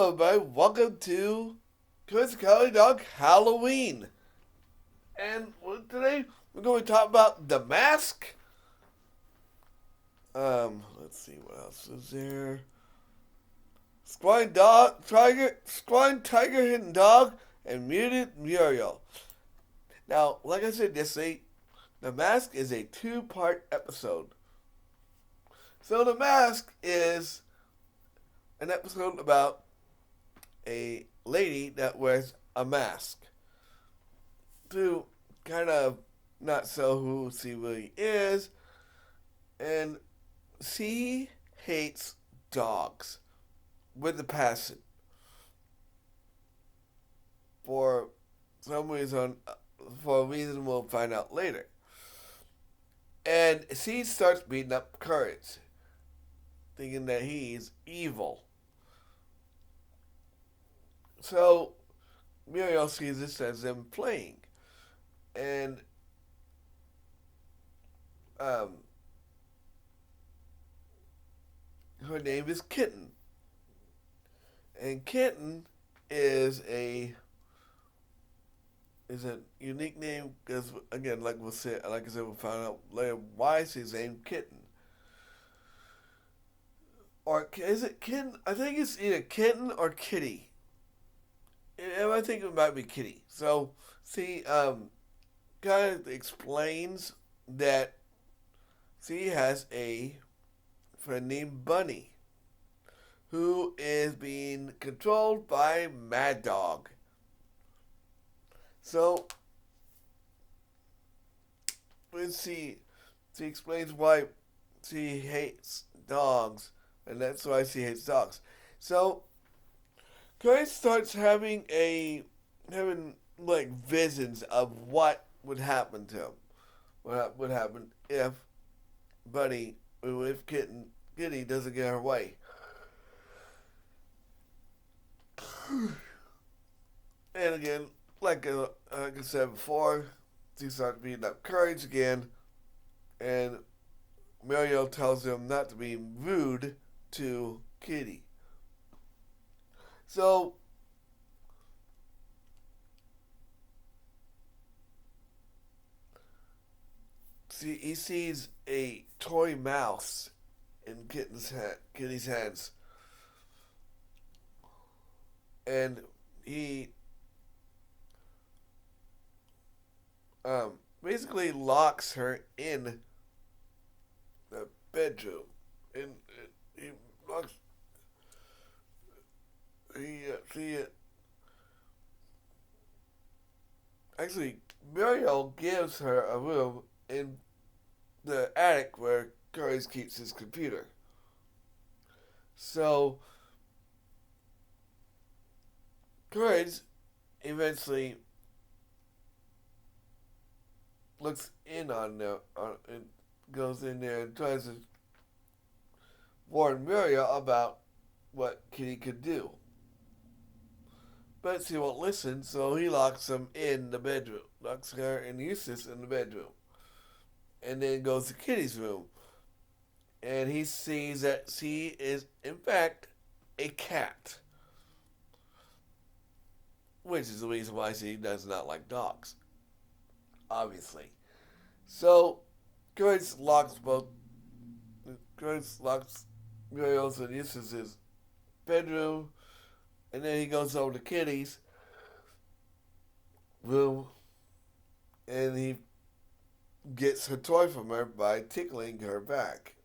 Hello, everybody. Welcome to Cowardly Dog Halloween. And today we're going to talk about The Mask. Let's see what else is there. Squine Tiger Hidden Dog, and Muted Muriel. Now, like I said yesterday, The Mask is a two-part episode. So The Mask is an episode about a lady that wears a mask to kind of not show who she really is, and she hates dogs with a passion for some reason, for a reason we'll find out later. And she starts beating up Courage, thinking that he's evil. So Muriel sees this as them playing, and her name is Kitten, and Kitten is a unique name because, again, like I said, we'll find out later why she's named Kitten. Or is it Kitten? I think it's either Kitten or Kitty. And I think it might be Kitty. So, see, kind of explains that she has a friend named Bunny who is being controlled by Mad Dog. So, when she explains why she hates dogs, and that's why she hates dogs. So, Grace starts having like visions of what would happen to him. What would happen if Kitty doesn't get her way. And again, like I said before, she starts beating up Courage again, and Muriel tells him not to be rude to Kitty. So, he sees a toy mouse in Kitty's hands, and he basically locks her in the bedroom, and he locks. Actually, Muriel gives her a room in the attic where Courage keeps his computer. So, Courage eventually looks in on and goes in there and tries to warn Muriel about what Kitty could do. But she won't listen, so he locks them in the bedroom. Locks her and Eustace in the bedroom. And then goes to Kitty's room. And he sees that she is, in fact, a cat. Which is the reason why she does not like dogs. Obviously. So, Courage locks Muriel's and Eustace's bedroom. And then he goes over to Kitty's room, and he gets her toy from her by tickling her back.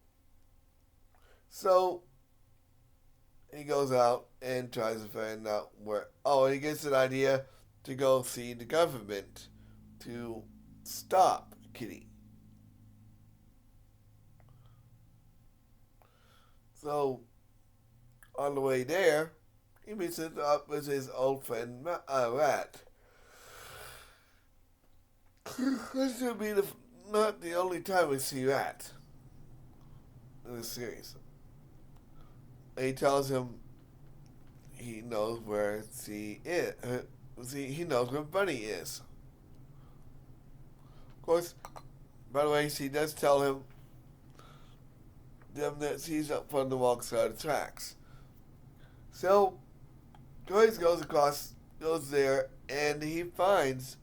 So, he goes out and tries to find out where... Oh, and he gets an idea to go see the government to stop Kitty. So, on the way there, he meets up with his old friend, Rat. This will be not the only time we see Rat in this series. And he tells him he knows where she is. He knows where Bunny is. Of course, by the way, she does tell them that she's up on the wrong side of the tracks. So, Grace goes there, and he finds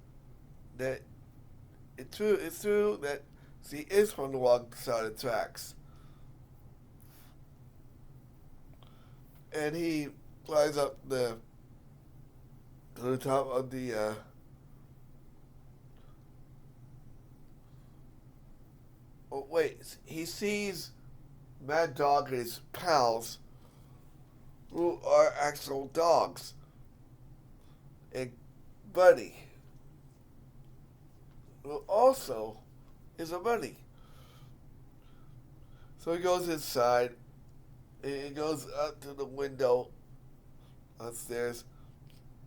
that it's true that she is from the wrong side of the tracks. And he flies up to the top of the oh wait, he sees Mad Dog and his pals who are actual dogs. And Buddy, who also is a bunny. So he goes inside, and he goes up to the window upstairs.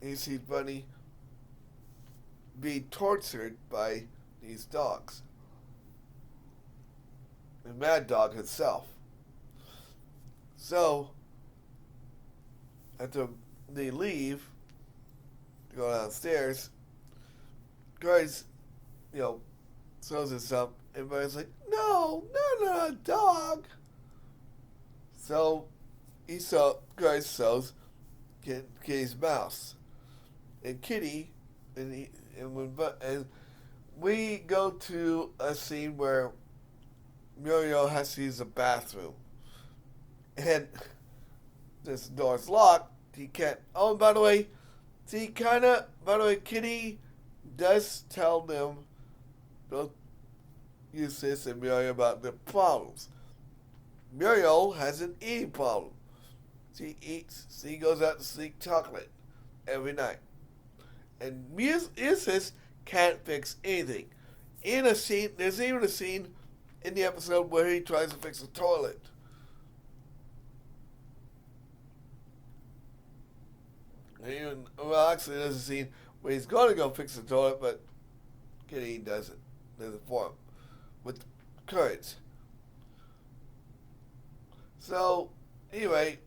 He sees Bunny being tortured by these dogs. And Mad Dog himself. So, after they leave, to go downstairs, Grace, throws himself, and Buddy's like, no, not a dog. So, Grace sews Kitty's mouse. And Kitty, and we go to a scene where Muriel has to use the bathroom. And this door's locked. He can't. Oh, and by the way, Kitty does tell them, don't use this and Muriel about the problems. Muriel has an eating problem. She goes out to seek chocolate every night. And Eustace can't fix anything. There's even a scene in the episode where he tries to fix the toilet. Actually, there's a scene where he's going to go fix the toilet, but Kitty doesn't for him with courage. So, anyway,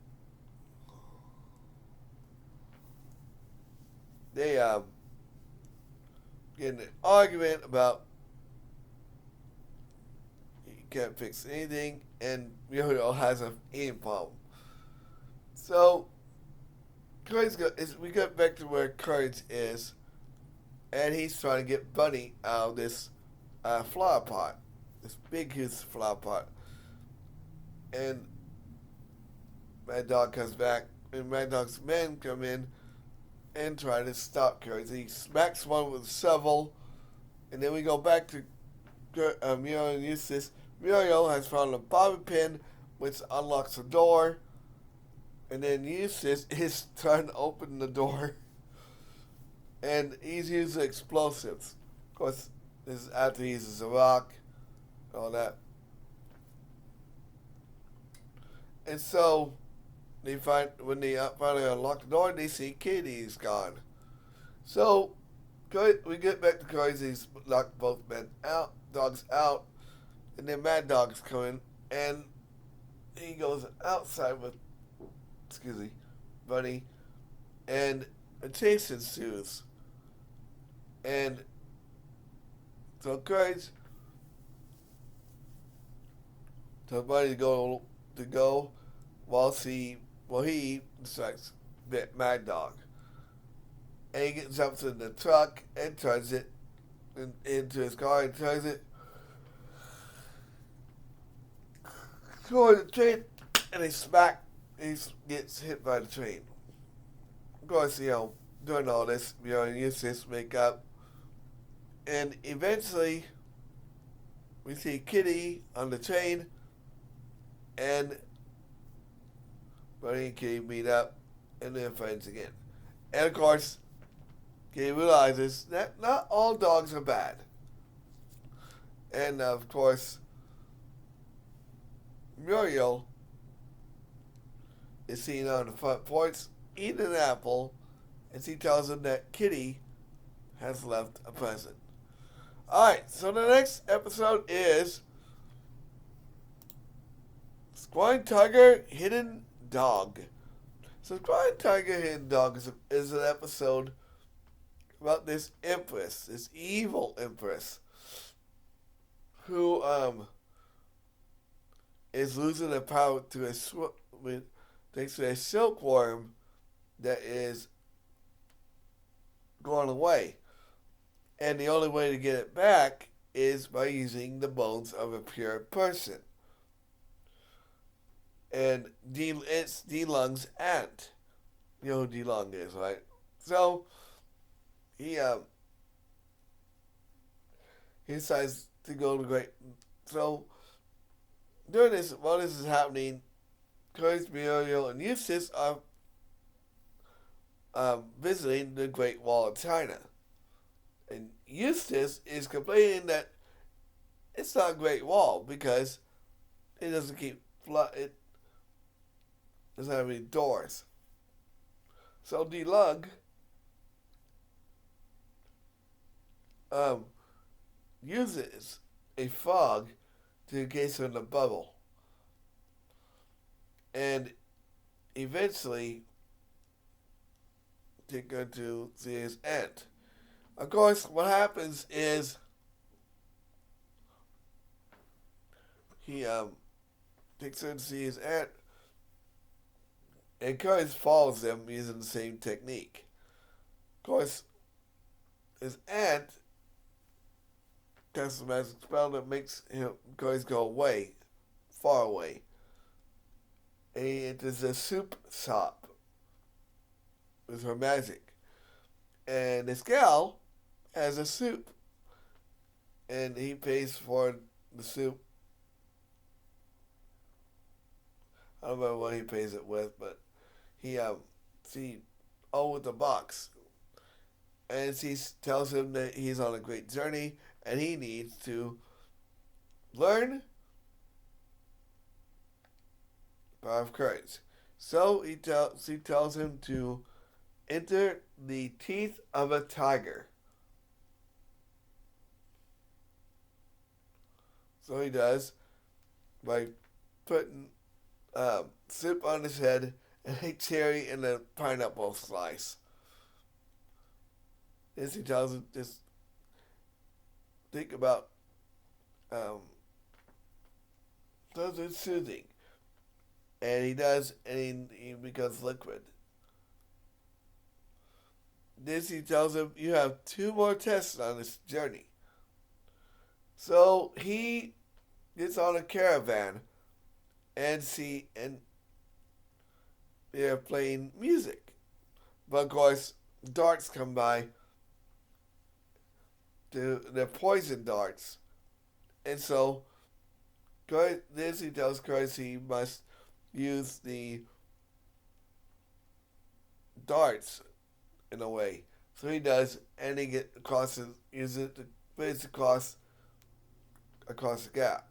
they get in an argument about he can't fix anything, and Muriel has an eating problem. So, we get back to where Courage is, and he's trying to get Bunny out of this flower pot, this big, huge flower pot. And Mad Dog comes back, and Mad Dog's men come in and try to stop Courage. He smacks one with a shovel, and then we go back to Muriel and Eustace. Muriel has found a bobby pin, which unlocks the door. And then Eustace is trying to open the door. And he's using explosives. Of course, this is after he uses a rock. All that. And so, when they finally unlock the door, they see Kitty's gone. So, we get back to Courage. He's locked both dogs out. And then Mad Dog's coming. And he goes outside with Bunny, and a chase ensues. And so Courage tells Bunny to go while he distracts Mad Dog. And he jumps in the truck and turns it into his car and turns it toward the train, and he gets hit by the train. Of course, during all this, Eustace make up. And eventually, we see Kitty on the train, and Bunny and Kitty meet up, and they're friends again. And of course, Kitty realizes that not all dogs are bad. And of course, Muriel is seen on the front porch eating an apple, and she tells him that Kitty has left a present. Alright, so the next episode is Squine Tiger Hidden Dog. So Squine Tiger Hidden Dog is an episode about this empress, this evil empress, who is losing her power to thanks to a silkworm that is going away. And the only way to get it back is by using the bones of a pure person. And it's D-Lung's aunt. You know who D-Lung is, right? So he he decides to go to Great. So during this, while this is happening, Curtis, Muriel, and Eustace are visiting the Great Wall of China. And Eustace is complaining that it's not a Great Wall because it doesn't it doesn't have any doors. So D-Lung uses a fog to encase her in the bubble. And eventually take her to see his aunt. Of course, what happens is he takes her to see his aunt, and Curtis follows them using the same technique. Of course, his aunt casts a magic spell that makes Curtis go away, far away. And he enters a soup shop with her magic. And this gal has a soup. And he pays for the soup. I don't remember what he pays it with, but he with the box. And she tells him that he's on a great journey and he needs to learn the power of courage. So she tells him to enter the teeth of a tiger. So he does by putting soup on his head and a cherry and a pineapple slice. Then he tells him just think about something soothing. And he does, and he becomes liquid. Then he tells him, you have 2 more tests on this journey. So he gets on a caravan and they're playing music. But of course, darts come by. They're poison darts. And so then he tells Curtis he must use the darts in a way. So he does, and he uses it to place across the gap.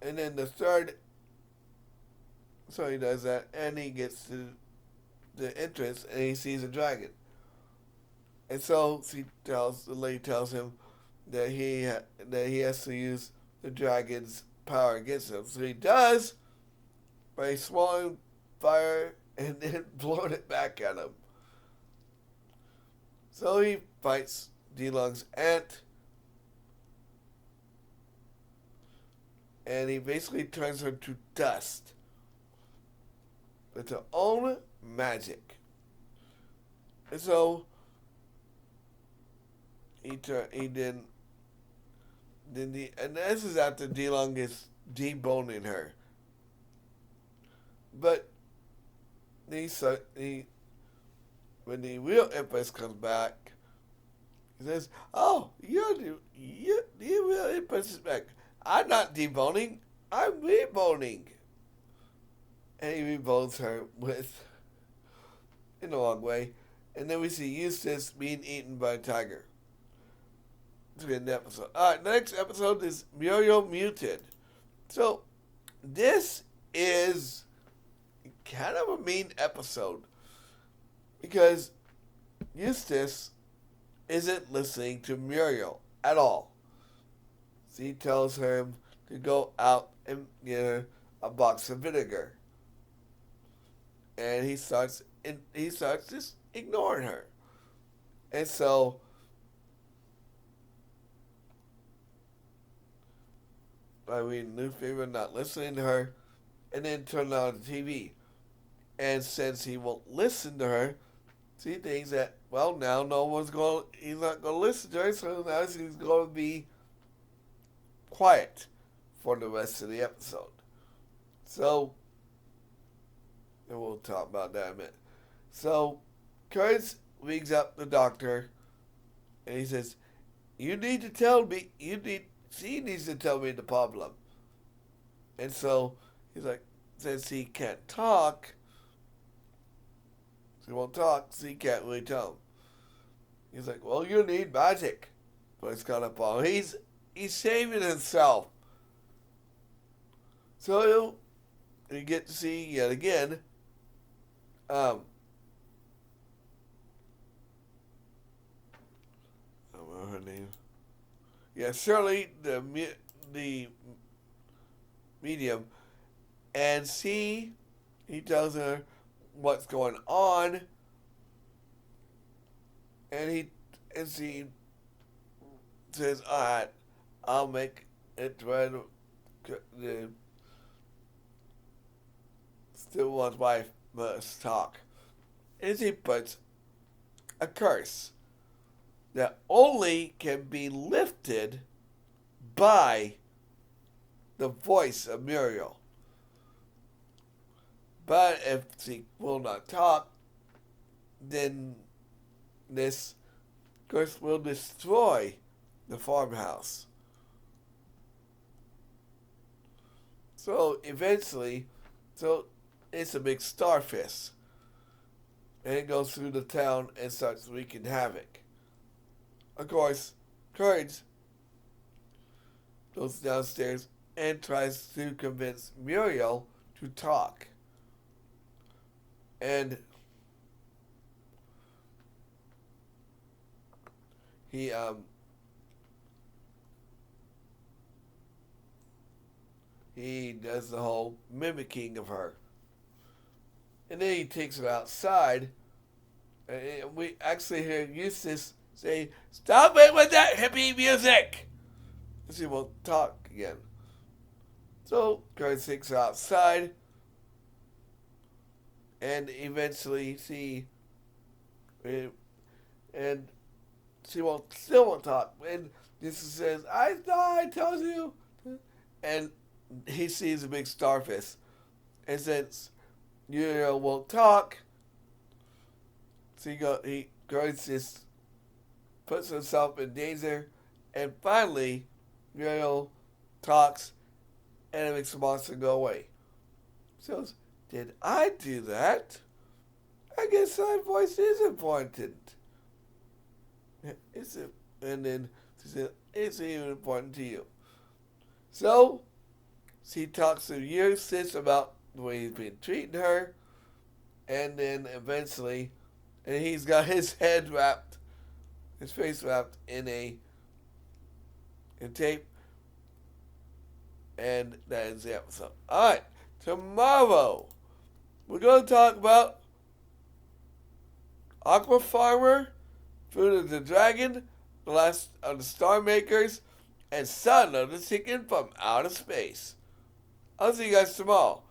And then so he does that, and he gets to the entrance, and he sees a dragon. And so the lady tells him that he has to use the dragon's power against him. So he does by swallowing fire and then blowing it back at him. So he fights D-Lung's aunt, and he basically turns her to dust with her own magic. And so and this is after D-Lung is deboning her. But when the real Empress comes back, he says, "Oh, the real Empress is back. I'm not deboning. I'm reboning." And he rebones her in the wrong way. And then we see Eustace being eaten by a tiger. To end the episode. Alright, next episode is Muriel Muted. So, this is kind of a mean episode. Because Eustace isn't listening to Muriel at all. She tells him to go out and get her a box of vinegar. And he starts just ignoring her. And so by reading the newspaper, not listening to her, and then turning on the TV. And since he won't listen to her, she thinks that, well, now he's not going to listen to her, so now she's going to be quiet for the rest of the episode. So, and we'll talk about that in a minute. So, Curtis rings up the doctor, and he says, she needs to tell me the problem. And so, he's like, since he can't talk, he won't talk, so he can't really tell him. He's like, well, you need magic. But it's got a problem. He's saving himself. So you get to see yet again, I don't know her name. Yeah, Shirley, the medium, and he tells her what's going on, and she says, all right, I'll make it try to still one's wife must talk. And he puts a curse that only can be lifted by the voice of Muriel. But if she will not talk, then this curse will destroy the farmhouse. So eventually, it's a big starfish. And it goes through the town and starts wreaking havoc. Of course, Courage goes downstairs and tries to convince Muriel to talk. And he does the whole mimicking of her. And then he takes her outside. And we actually hear Eustace say, "Stop it with that hippie music!" And she won't talk again. So Courage takes her outside. And eventually she still won't talk. And Eustace says, I told you. And he sees a big starfish. And since Muriel won't talk, Courage just puts himself in danger. And finally, Muriel talks and it makes the monster go away. So, did I do that? I guess my voice is important. And then she said, it's even important to you. So, she talks to Eustace about the way he's been treating her. And then eventually, and he's got his face wrapped in tape. And that is the episode. Alright, tomorrow, we're going to talk about Aqua Farmer, Fruit of the Dragon, The Last of the Star Makers, and Son of the Chicken from Outer Space. I'll see you guys tomorrow.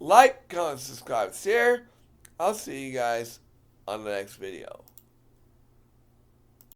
Like, comment, subscribe, share. I'll see you guys on the next video.